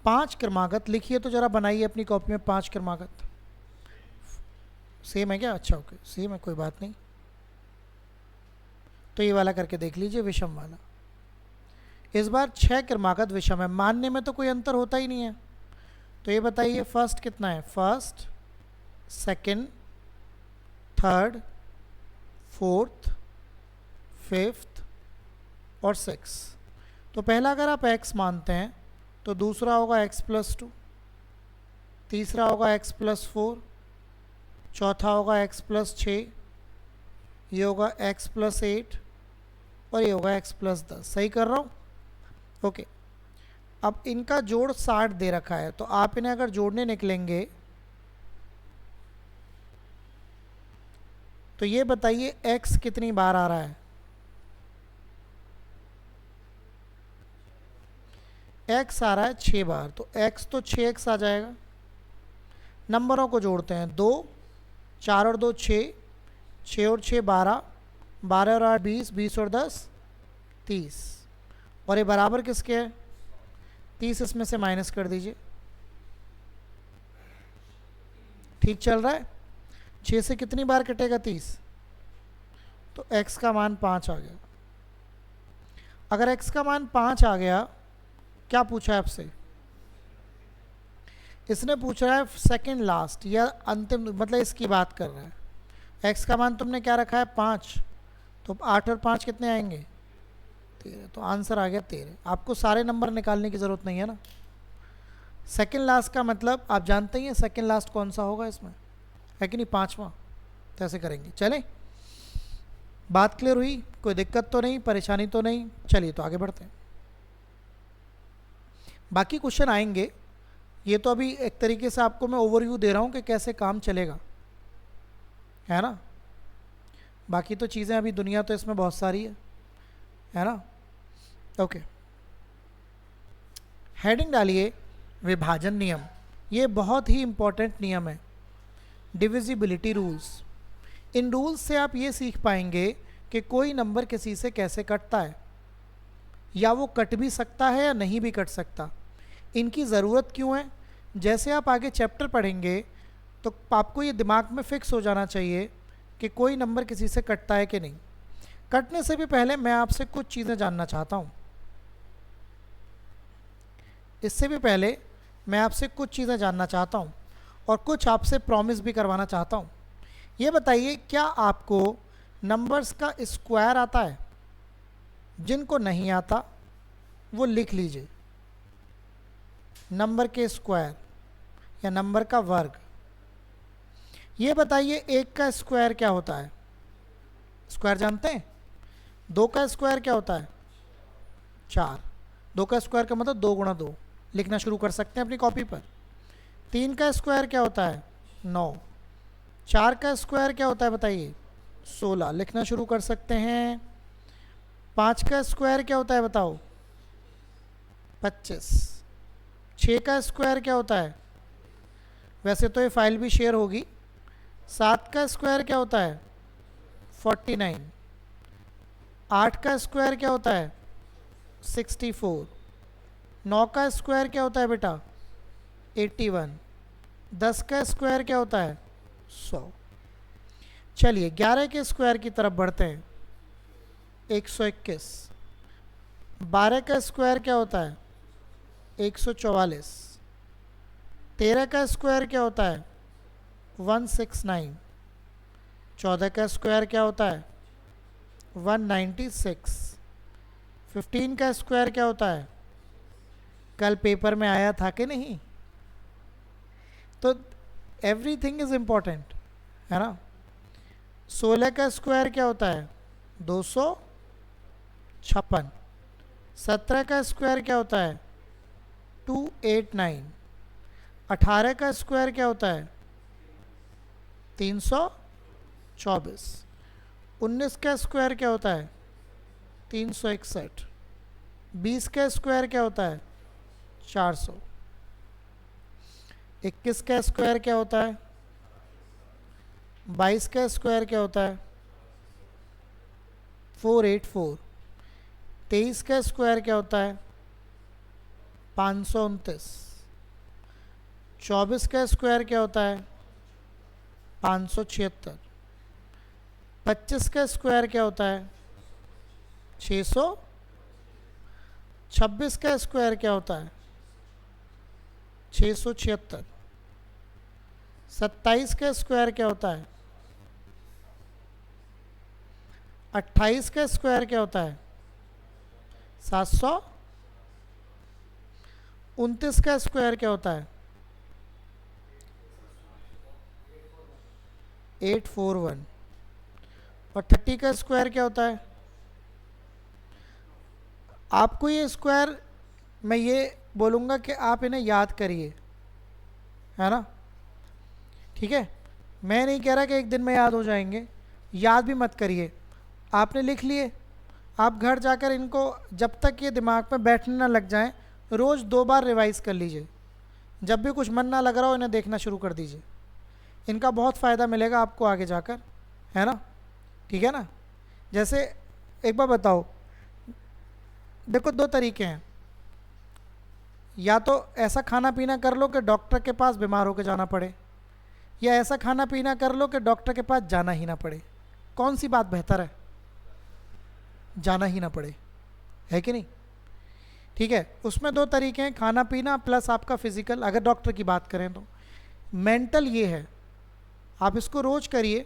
5 क्रमागत लिखिए, तो जरा बनाइए अपनी कॉपी में 5 क्रमागत। सेम है क्या? अच्छा ओके, सेम है, कोई बात नहीं। तो ये वाला करके देख लीजिए, विषम वाला। इस बार 6 क्रमागत विषम है, मानने में तो कोई अंतर होता ही नहीं है। तो ये बताइए फर्स्ट कितना है, first, second, third, fourth, fifth और सिक्स। तो पहला अगर आप x मानते हैं तो दूसरा होगा x प्लस 2, तीसरा होगा x प्लस 4, चौथा होगा x प्लस 6, ये होगा x प्लस 8 और ये होगा x प्लस 10। सही कर रहा हूँ? ओके। अब इनका जोड़ 60 दे रखा है, तो आप इन्हें अगर जोड़ने निकलेंगे तो ये बताइए x कितनी बार आ रहा है। x आ रहा है 6 बार, तो x तो 6x आ जाएगा। नंबरों को जोड़ते हैं, 2, 4 और 2 6, 6 और 6 12, 12 और 8 20, 20 और 10 30। और ये बराबर किसके है? 30 इसमें से माइनस कर दीजिए। ठीक चल रहा है? 6 से कितनी बार कटेगा 30? तो x का मान 5 आ गया। अगर x का मान 5 आ गया, क्या पूछा है आपसे? इसने पूछा है सेकंड लास्ट या अंतिम, मतलब इसकी बात कर रहा है। x का मान तुमने क्या रखा है 5, तो 8 और 5 कितने आएंगे 13, तो आंसर आ गया 13। आपको सारे नंबर निकालने की ज़रूरत नहीं है ना। सेकंड लास्ट का मतलब आप जानते ही हैं सेकंड लास्ट कौन सा होगा इसमें, है कि नहीं? 5वां। तो ऐसे करेंगे। चलें, बात क्लियर हुई? कोई दिक्कत तो नहीं, परेशानी तो नहीं? चलिए तो आगे बढ़ते हैं। बाकी क्वेश्चन आएंगे, ये तो अभी एक तरीके से आपको मैं ओवरव्यू दे रहा हूँ कि कैसे काम चलेगा, है ना। बाकी तो चीज़ें अभी, दुनिया तो इसमें बहुत सारी है ना। ओके, हेडिंग डालिए विभाजन नियम। ये बहुत ही इंपॉर्टेंट नियम है, डिविजिबिलिटी रूल्स। इन रूल्स से आप ये सीख पाएंगे कि कोई नंबर किसी से कैसे कटता है, या वो कट भी सकता है या नहीं भी कट सकता, इनकी ज़रूरत क्यों है। जैसे आप आगे चैप्टर पढ़ेंगे तो आपको ये दिमाग में फिक्स हो जाना चाहिए कि कोई नंबर किसी से कटता है कि नहीं। कटने से भी पहले मैं आपसे कुछ चीज़ें जानना चाहता हूँ। इससे भी पहले मैं आपसे कुछ चीज़ें जानना चाहता हूँ और कुछ आपसे प्रॉमिस भी करवाना चाहता हूँ। ये बताइए, क्या आपको नंबर्स का स्क्वायर आता है? जिनको नहीं आता वो लिख लीजिए। नंबर के स्क्वायर या नंबर का वर्ग। ये बताइए 1 का स्क्वायर क्या होता है? स्क्वायर जानते हैं? 2 का स्क्वायर क्या होता है? 4। 2 का स्क्वायर का मतलब 2 गुणा 2, लिखना शुरू कर सकते हैं अपनी कॉपी पर। 3 का स्क्वायर क्या होता है? 9। 4 का स्क्वायर क्या होता है बताइए? 16, लिखना शुरू कर सकते हैं। 5 का स्क्वायर क्या होता है बताओ? 25। 6 का स्क्वायर क्या होता है? वैसे तो ये फाइल भी शेयर होगी। 7 का स्क्वायर क्या होता है? 49। 8 का स्क्वायर क्या होता है? 64। 9 का स्क्वायर क्या होता है बेटा? 81। 10 का स्क्वायर क्या होता है? 100। चलिए 11 के स्क्वायर की तरफ बढ़ते हैं। 121। 12 का स्क्वायर क्या होता है? 144। 13 का स्क्वायर क्या होता है? 169। 14 का स्क्वायर क्या होता है? 196। 15 का स्क्वायर क्या होता है? कल पेपर में आया था कि नहीं? तो एवरीथिंग इज इम्पोर्टेंट, है ना। 16 का स्क्वायर क्या होता है? 256। 17 का स्क्वायर क्या होता है? 289। 18 का स्क्वायर क्या होता है? 324। 19 का स्क्वायर क्या होता है? 361। 20 का स्क्वायर क्या होता है? 400। 21 का स्क्वायर क्या होता है? 22 का स्क्वायर क्या होता है? 484। 23 का स्क्वायर क्या होता है? 529। 24 का स्क्वायर क्या होता है? 576। 25 का स्क्वायर क्या होता है? 600। 26 का स्क्वायर क्या होता है? 676। 27 का स्क्वायर क्या होता है? 28 का स्क्वायर क्या होता है? 700। 29 का स्क्वायर क्या होता है? 841। और 30 का स्क्वायर क्या होता है? आपको ये स्क्वायर मैं ये बोलूँगा कि आप इन्हें याद करिए, है ना। ठीक है, मैं नहीं कह रहा कि एक दिन में याद हो जाएंगे, याद भी मत करिए। आपने लिख लिए, आप घर जाकर इनको जब तक ये दिमाग में बैठने ना लग जाएं, रोज़ 2 बार रिवाइज़ कर लीजिए। जब भी कुछ मन ना लग रहा हो इन्हें देखना शुरू कर दीजिए। इनका बहुत फ़ायदा मिलेगा आपको आगे जाकर, है ना। ठीक है ना। जैसे एक बार बताओ, देखो 2 तरीके हैं। या तो ऐसा खाना पीना कर लो कि डॉक्टर के पास बीमार होकर जाना पड़े, या ऐसा खाना पीना कर लो कि डॉक्टर के पास जाना ही ना पड़े। कौन सी बात बेहतर है? जाना ही ना पड़े, है कि नहीं। ठीक है, उसमें 2 तरीके हैं, खाना पीना प्लस आपका फिजिकल। अगर डॉक्टर की बात करें तो मेंटल ये है, आप इसको रोज करिए,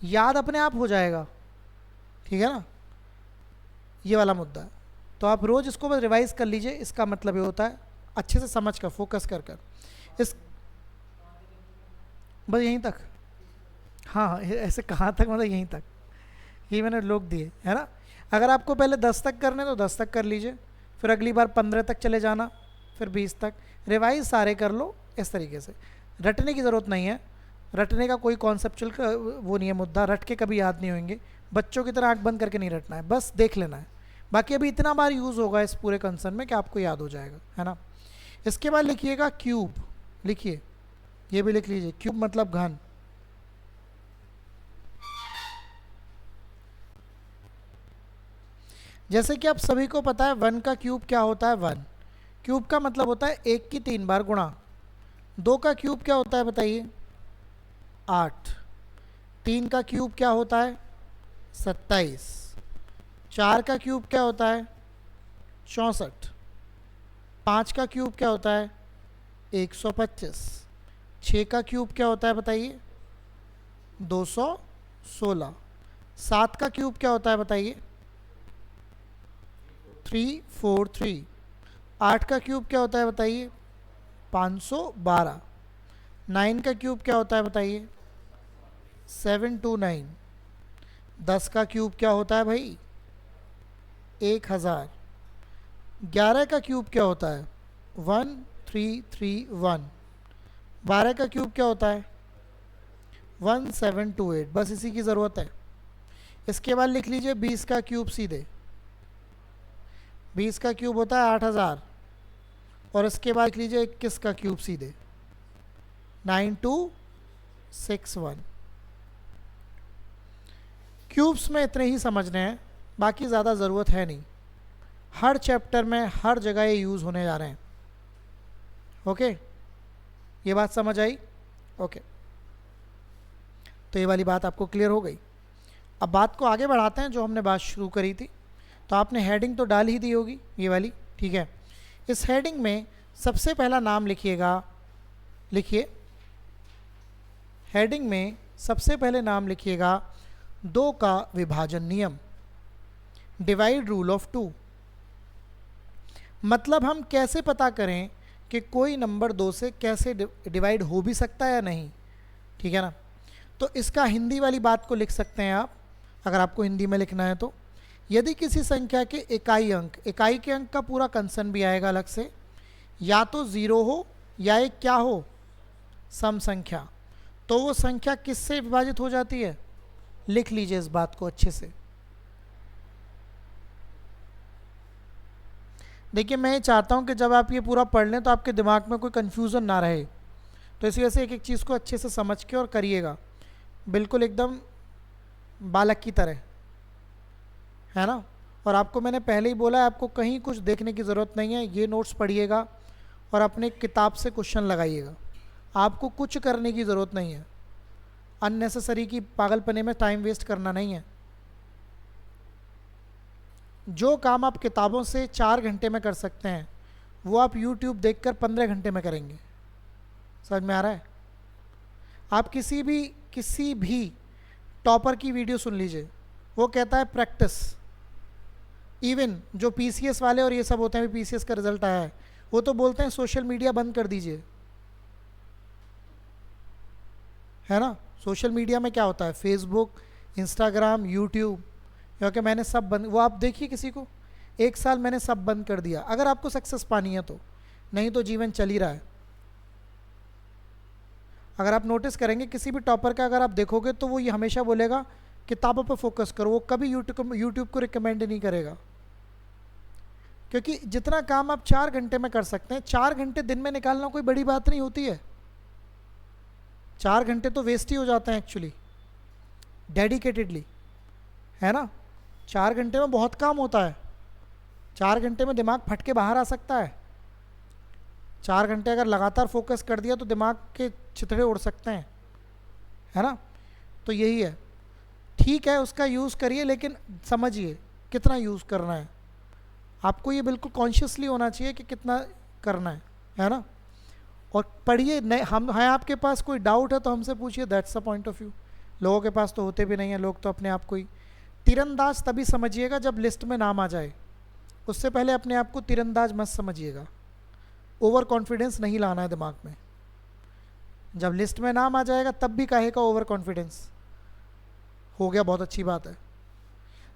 याद अपने आप हो जाएगा। ठीक है ना, ये वाला मुद्दा है। तो आप रोज इसको बस रिवाइज कर लीजिए। इसका मतलब ये होता है अच्छे से समझ कर, फोकस कर कर इस बस यहीं तक। हाँ, ऐसे कहाँ तक, मतलब यहीं तक, ये मैंने लोग दिए, है ना। अगर आपको पहले 10 तक करने तो 10 तक कर लीजिए, फिर अगली बार 15 तक चले जाना, फिर 20 तक रिवाइज सारे कर लो। इस तरीके से रटने की ज़रूरत नहीं है। रटने का कोई कॉन्सेप्चुअल वो नहीं है मुद्दा, रट के कभी याद नहीं होंगे। बच्चों की तरह आंख बंद करके नहीं रटना है, बस देख लेना है। बाकी अभी इतना बार यूज़ होगा इस पूरे कंसर्न में कि आपको याद हो जाएगा, है ना। इसके बाद लिखिएगा क्यूब, लिखिए, ये भी लिख लीजिए, क्यूब मतलब घन। जैसे कि आप सभी को पता है 1 का क्यूब क्या होता है? 1 क्यूब का मतलब होता है 1 की 3 बार गुणा। 2 का क्यूब क्या होता है बताइए? 8। 3 का क्यूब क्या होता है? 27। 4 का क्यूब क्या होता है? 64। 5 का क्यूब क्या होता है? 125। 6 का क्यूब क्या होता है बताइए? 216। 7 का क्यूब क्या होता है बताइए? 343। 8 का क्यूब क्या होता है बताइए? 512। 9 का क्यूब क्या होता है बताइए? 729। 10 का क्यूब क्या होता है भाई? 1000। 11 का क्यूब क्या होता है? 1331। 12 का क्यूब क्या होता है? 1728। बस इसी की ज़रूरत है। इसके बाद लिख लीजिए 20 का क्यूब सीधे। 20 का क्यूब होता है 8000। और इसके बाद लिख लीजिए 21 का क्यूब सीधे 9261। क्यूब्स में इतने ही समझने हैं, बाकी ज़्यादा ज़रूरत है नहीं। हर चैप्टर में हर जगह ये यूज़ होने जा रहे हैं। ओके, ये बात समझ आई? ओके, तो ये वाली बात आपको क्लियर हो गई। अब बात को आगे बढ़ाते हैं, जो हमने बात शुरू करी थी। तो आपने हेडिंग तो डाल ही दी होगी ये वाली, ठीक है। इस हेडिंग में सबसे पहला नाम लिखिएगा, लिखिए हेडिंग में सबसे पहले नाम लिखिएगा 2 का विभाजन नियम, डिवाइड रूल ऑफ 2। मतलब हम कैसे पता करें कि कोई नंबर 2 से कैसे डिवाइड हो भी सकता है या नहीं, ठीक है ना। तो इसका हिंदी वाली बात को लिख सकते हैं आप, अगर आपको हिंदी में लिखना है तो। यदि किसी संख्या के इकाई अंक, इकाई के अंक का पूरा कंसन भी आएगा अलग से, या तो 0 हो या एक क्या हो, सम संख्या, तो वो संख्या किससे विभाजित हो जाती है? लिख लीजिए इस बात को अच्छे से। देखिए, मैं ये चाहता हूँ कि जब आप ये पूरा पढ़ लें तो आपके दिमाग में कोई कन्फ्यूज़न ना रहे, तो इसी वजह से एक एक चीज़ को अच्छे से समझ के और करिएगा, बिल्कुल एकदम बालक की तरह, है ना। और आपको मैंने पहले ही बोला है, आपको कहीं कुछ देखने की ज़रूरत नहीं है। ये नोट्स पढ़िएगा और अपने किताब से क्वेश्चन लगाइएगा, आपको कुछ करने की ज़रूरत नहीं है। अननेसेसरी की पागलपने में टाइम वेस्ट करना नहीं है। जो काम आप किताबों से 4 घंटे में कर सकते हैं, वो आप YouTube देखकर 15 घंटे में करेंगे। समझ में आ रहा है? आप किसी भी टॉपर की वीडियो सुन लीजिए, वो कहता है प्रैक्टिस। इवन जो PCS वाले और ये सब होते हैं, भी PCS का रिजल्ट आया है, वो तो बोलते हैं सोशल मीडिया बंद कर दीजिए, है ना। सोशल मीडिया में क्या होता है? फेसबुक, इंस्टाग्राम, यूट्यूब, क्योंकि मैंने सब बंद, वो आप देखिए किसी को 1 साल मैंने सब बंद कर दिया, अगर आपको सक्सेस पानी है तो, नहीं तो जीवन चल ही रहा है। अगर आप नोटिस करेंगे किसी भी टॉपर का अगर आप देखोगे तो वो ये हमेशा बोलेगा किताबों पर फोकस करो, वो कभी यूट्यूब को रिकमेंड नहीं करेगा। क्योंकि जितना काम आप 4 घंटे में कर सकते हैं, 4 घंटे दिन में निकालना कोई बड़ी बात नहीं होती है। 4 घंटे तो वेस्ट ही हो जाते हैं एक्चुअली, डेडिकेटेडली, है ना। 4 घंटे में बहुत काम होता है। 4 घंटे में दिमाग फट के बाहर आ सकता है। 4 घंटे अगर लगातार फोकस कर दिया तो दिमाग के चिथड़े उड़ सकते हैं, है ना। तो यही है, ठीक है, उसका यूज़ करिए, लेकिन समझिए कितना यूज़ करना है। आपको ये बिल्कुल कॉन्शियसली होना चाहिए कि कितना करना है ना। और पढ़िए, हम हैं, आपके पास कोई डाउट है तो हमसे पूछिए, that's the point of view. लोगों के पास तो होते भी नहीं हैं, लोग तो अपने आप को ही तीरंदाज तभी समझिएगा जब लिस्ट में नाम आ जाए, उससे पहले अपने आप को तीरंदाज मत समझिएगा। ओवर कॉन्फिडेंस नहीं लाना है दिमाग में। जब लिस्ट में नाम आ जाएगा तब भी काहे का ओवर कॉन्फिडेंस हो गया, बहुत अच्छी बात है।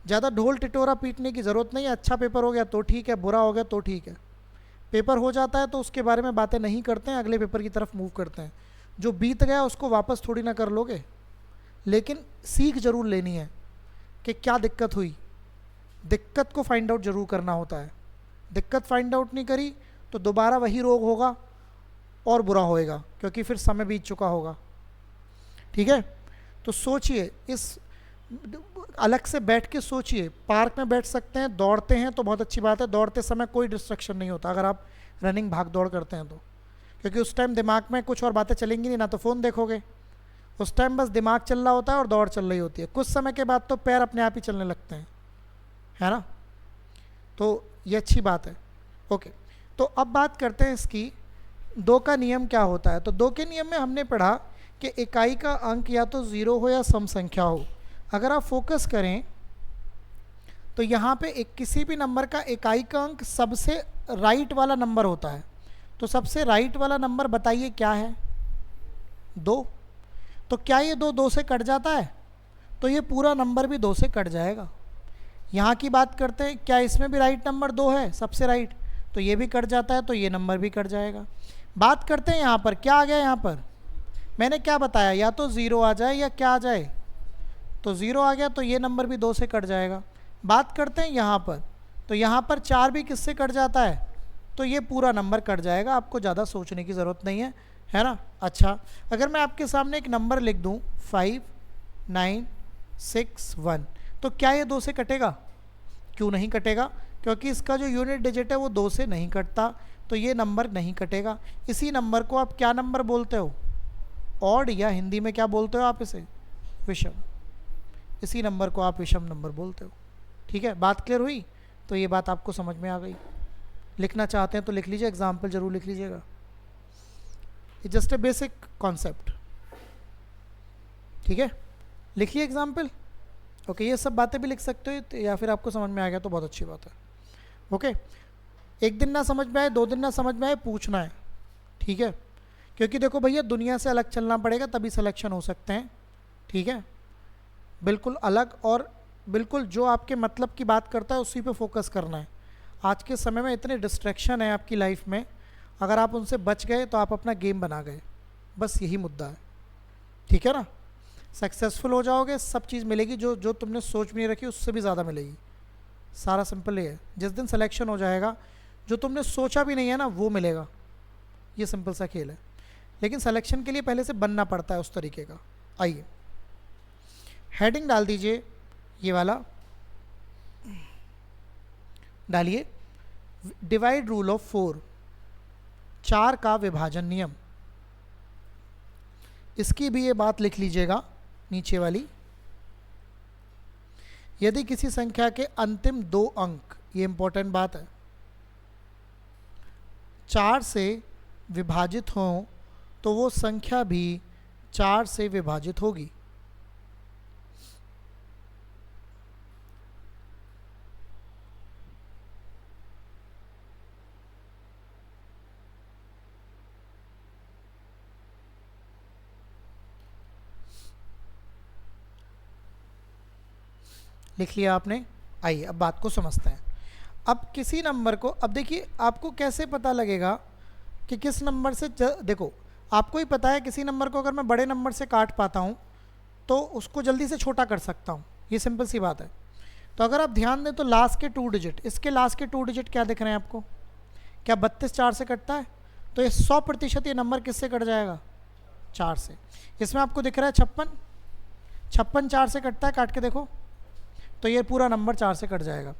ज़्यादा ढोल टिटोरा पीटने की ज़रूरत नहीं है। अच्छा पेपर हो गया तो ठीक है, बुरा हो गया तो ठीक है। पेपर हो जाता है तो उसके बारे में बातें नहीं करते हैं, अगले पेपर की तरफ मूव करते हैं। जो बीत गया उसको वापस थोड़ी ना कर लोगे, लेकिन सीख ज़रूर लेनी है कि क्या दिक्कत हुई। दिक्कत को फाइंड आउट ज़रूर करना होता है। दिक्कत फाइंड आउट नहीं करी तो दोबारा वही रोग होगा और बुरा होएगा, क्योंकि फिर समय बीत चुका होगा। ठीक है, तो सोचिए, इस अलग से बैठ के सोचिए। पार्क में बैठ सकते हैं, दौड़ते हैं तो बहुत अच्छी बात है। दौड़ते समय कोई डिस्ट्रक्शन नहीं होता अगर आप रनिंग भाग दौड़ करते हैं तो, क्योंकि उस टाइम दिमाग में कुछ और बातें चलेंगी नहीं, ना तो फ़ोन देखोगे। उस टाइम बस दिमाग चल रहा होता है और दौड़ चल रही होती है। कुछ समय के बाद तो पैर अपने आप ही चलने लगते हैं, है ना। तो ये अच्छी बात है। ओके, तो अब बात करते हैं इसकी 2 का नियम क्या होता है। तो 2 के नियम में हमने पढ़ा कि इकाई का अंक या तो 0 हो या सम संख्या हो। अगर आप फोकस करें तो यहाँ पे किसी भी नंबर का इकाई का अंक सबसे राइट वाला नंबर होता है। तो सबसे राइट वाला नंबर बताइए क्या है, 2। तो क्या ये 2 से कट जाता है? तो ये पूरा नंबर भी 2 से कट जाएगा। यहाँ की बात करते हैं, क्या इसमें भी राइट नंबर 2 है, सबसे राइट? तो ये भी कट जाता है, तो ये नंबर भी कट जाएगा। बात करते हैं यहाँ पर, क्या आ गया यहाँ पर? मैंने क्या बताया, या तो 0 आ जाए या क्या आ जाए, तो 0 आ गया, तो ये नंबर भी 2 से कट जाएगा। बात करते हैं यहाँ पर, तो यहाँ पर 4 भी किससे कट जाता है? तो ये पूरा नंबर कट जाएगा, आपको ज़्यादा सोचने की ज़रूरत नहीं है ना। अच्छा, अगर मैं आपके सामने एक नंबर लिख दूँ 5 9 6 1, तो क्या ये 2 से कटेगा? क्यों नहीं कटेगा? क्योंकि इसका जो यूनिट डिजिट है वो 2 से नहीं कटता, तो ये नंबर नहीं कटेगा। इसी नंबर को आप क्या नंबर बोलते हो? ऑड, या हिंदी में क्या बोलते हो आप इसे? विषम। इसी नंबर को आप विषम नंबर बोलते हो। ठीक है, बात क्लियर हुई? तो ये बात आपको समझ में आ गई। लिखना चाहते हैं तो लिख लीजिए, एग्जाम्पल जरूर लिख लीजिएगा। It's just a basic concept. ठीक है, लिख लिया एग्जाम्पल। ओके, ये सब बातें भी लिख सकते हो, या फिर आपको समझ में आ गया तो बहुत अच्छी बात है। ओके, एक दिन ना समझ में आए, 2 दिन ना समझ में आए, पूछना है। ठीक है, क्योंकि देखो भैया, दुनिया से अलग चलना पड़ेगा तभी सिलेक्शन हो सकते हैं। ठीक है, बिल्कुल अलग, और बिल्कुल जो आपके मतलब की बात करता है उसी पे फोकस करना है। आज के समय में इतने डिस्ट्रैक्शन है आपकी लाइफ में, अगर आप उनसे बच गए तो आप अपना गेम बना गए। बस यही मुद्दा है। ठीक है ना, सक्सेसफुल हो जाओगे, सब चीज़ मिलेगी, जो जो तुमने सोच भी नहीं रखी उससे भी ज़्यादा मिलेगी। सारा सिंपल ये है, जिस दिन सिलेक्शन हो जाएगा जो तुमने सोचा भी नहीं है ना वो मिलेगा। ये सिंपल सा खेल है, लेकिन सिलेक्शन के लिए पहले से बनना पड़ता है उस तरीके का। आइए हेडिंग डाल दीजिए, ये वाला डालिए, डिवाइड रूल ऑफ 4, 4 का विभाजन नियम। इसकी भी ये बात लिख लीजिएगा नीचे वाली। यदि किसी संख्या के अंतिम 2 अंक, ये इंपॉर्टेंट बात है, 4 से विभाजित हों तो वो संख्या भी 4 से विभाजित होगी। लिख लिया आपने? आइए अब बात को समझते हैं। अब किसी नंबर को, अब देखिए आपको कैसे पता लगेगा कि किस नंबर से देखो, आपको ही पता है किसी नंबर को अगर मैं बड़े नंबर से काट पाता हूँ तो उसको जल्दी से छोटा कर सकता हूँ। ये सिंपल सी बात है। तो अगर आप ध्यान दें तो लास्ट के 2 डिजिट, इसके लास्ट के 2 डिजिट क्या दिख रहे हैं आपको? क्या 32 4 से कटता है? तो ये 100% ये नंबर किससे कट जाएगा? 4 से। इसमें आपको दिख रहा है 56, 56 4 से कटता है, काट के देखो, तो ये पूरा नंबर 4 से कट जाएगा।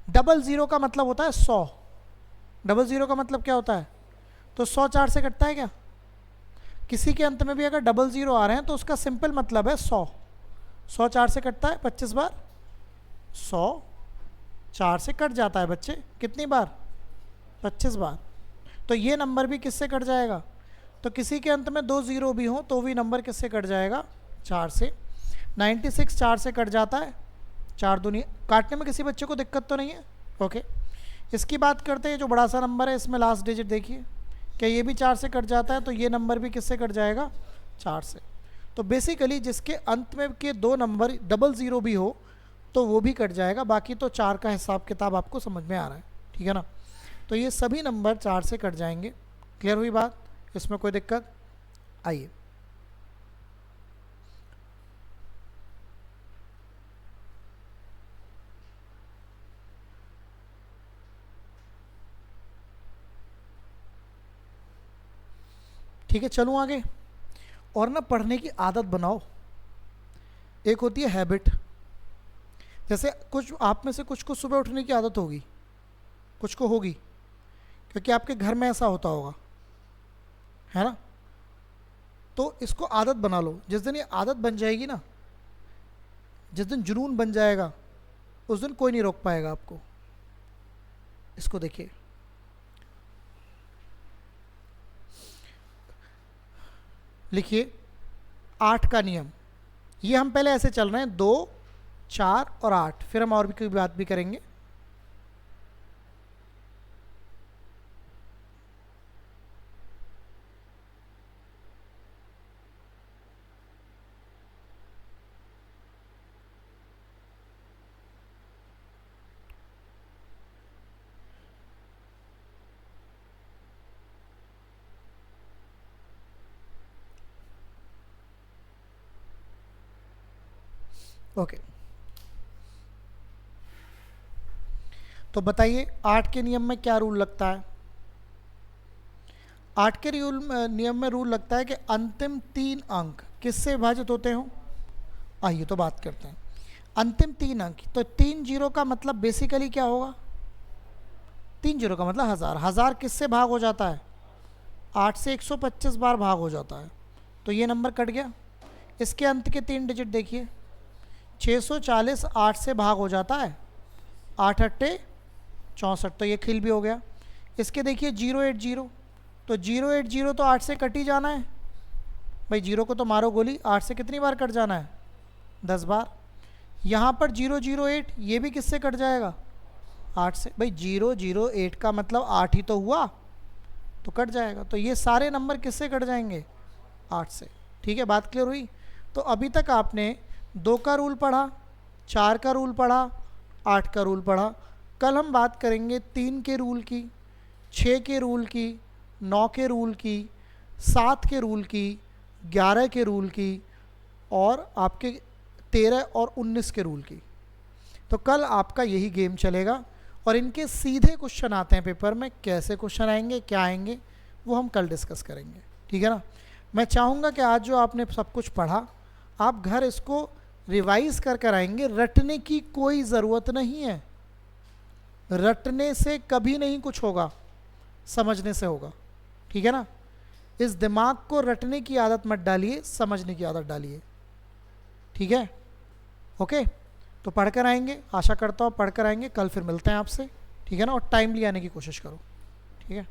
00 का मतलब होता है 100। 00 का मतलब क्या होता है? तो 100 4 से कटता है क्या? किसी के अंत में भी अगर 00 आ रहे हैं तो उसका सिंपल मतलब है 100। 100 4 से कटता है 25 बार, 100 4 से कट जाता है बच्चे, कितनी बार? 25 बार। तो ये नंबर भी किससे कट जाएगा? तो किसी के अंत में 2 0 भी हों तो भी नंबर किससे कट जाएगा? 4 से। 96 4 से कट जाता है, 4 दूनी, काटने में किसी बच्चे को दिक्कत तो नहीं है? ओके, इसकी बात करते हैं। जो बड़ा सा नंबर है इसमें लास्ट डिजिट देखिए, क्या ये भी 4 से कट जाता है? तो ये नंबर भी किससे कट जाएगा? 4 से। तो बेसिकली जिसके अंत में के 2 नंबर 00 भी हो तो वो भी कट जाएगा, बाकी तो 4 का हिसाब किताब आपको समझ में आ रहा है। ठीक है ना, तो ये सभी नंबर 4 से कट जाएंगे। क्लियर हुई बात? इसमें कोई दिक्कत? आइए ठीक है, चलूँ आगे। और ना पढ़ने की आदत बनाओ। एक होती है हैबिट, जैसे कुछ आप में से कुछ को सुबह उठने की आदत होगी, कुछ को होगी, क्योंकि आपके घर में ऐसा होता होगा, है ना। तो इसको आदत बना लो। जिस दिन ये आदत बन जाएगी ना, जिस दिन जुनून बन जाएगा, उस दिन कोई नहीं रोक पाएगा आपको। इसको देखिए, लिखिए 8 का नियम। ये हम पहले ऐसे चल रहे हैं 2 4 और 8, फिर हम और भी कोई बात भी करेंगे। ओके, तो बताइए 8 के नियम में क्या रूल लगता है? 8 के नियम में रूल लगता है कि अंतिम 3 अंक किससे विभाजित होते हो? आइए तो बात करते हैं। अंतिम 3 अंक, तो 3 जीरो का मतलब बेसिकली क्या होगा? 3 जीरो का मतलब 1000। 1000 किससे भाग हो जाता है? 8 से 125 बार भाग हो जाता है, तो ये नंबर कट गया। इसके अंत के 3 डिजिट देखिए, 640 8 से भाग हो जाता है, 8 अट्टे 64, तो ये खिल भी हो गया। इसके देखिए 080, तो 080 तो 8 से कट ही जाना है भाई, जीरो को तो मारो गोली, 8 से कितनी बार कट जाना है? 10 बार। यहाँ पर 008 ये भी किससे कट जाएगा? 8 से। भाई 008 का मतलब 8 ही तो हुआ, तो कट जाएगा। तो ये सारे नंबर किससे कट जाएंगे? 8 से। ठीक है, बात क्लियर हुई? तो अभी तक आपने 2 का रूल पढ़ा, 4 का रूल पढ़ा, 8 का रूल पढ़ा। कल हम बात करेंगे 3 के रूल की, 6 के रूल की, 9 के रूल की, 7 के रूल की, 11 के रूल की, और आपके 13 और 19 के रूल की। तो कल आपका यही गेम चलेगा, और इनके सीधे क्वेश्चन आते हैं पेपर में। कैसे क्वेश्चन आएंगे, क्या आएंगे, वो हम कल डिस्कस करेंगे। ठीक है ना? मैं चाहूँगा कि आज जो आपने सब कुछ पढ़ा, आप घर इसको रिवाइज कर कर आएंगे। रटने की कोई ज़रूरत नहीं है, रटने से कभी नहीं कुछ होगा, समझने से होगा। ठीक है ना? इस दिमाग को रटने की आदत मत डालिए, समझने की आदत डालिए। ठीक है? ओके, तो पढ़कर आएंगे, आशा करता हूँ पढ़कर आएंगे। कल फिर मिलते हैं आपसे। ठीक है ना? और टाइमली आने की कोशिश करो। ठीक है?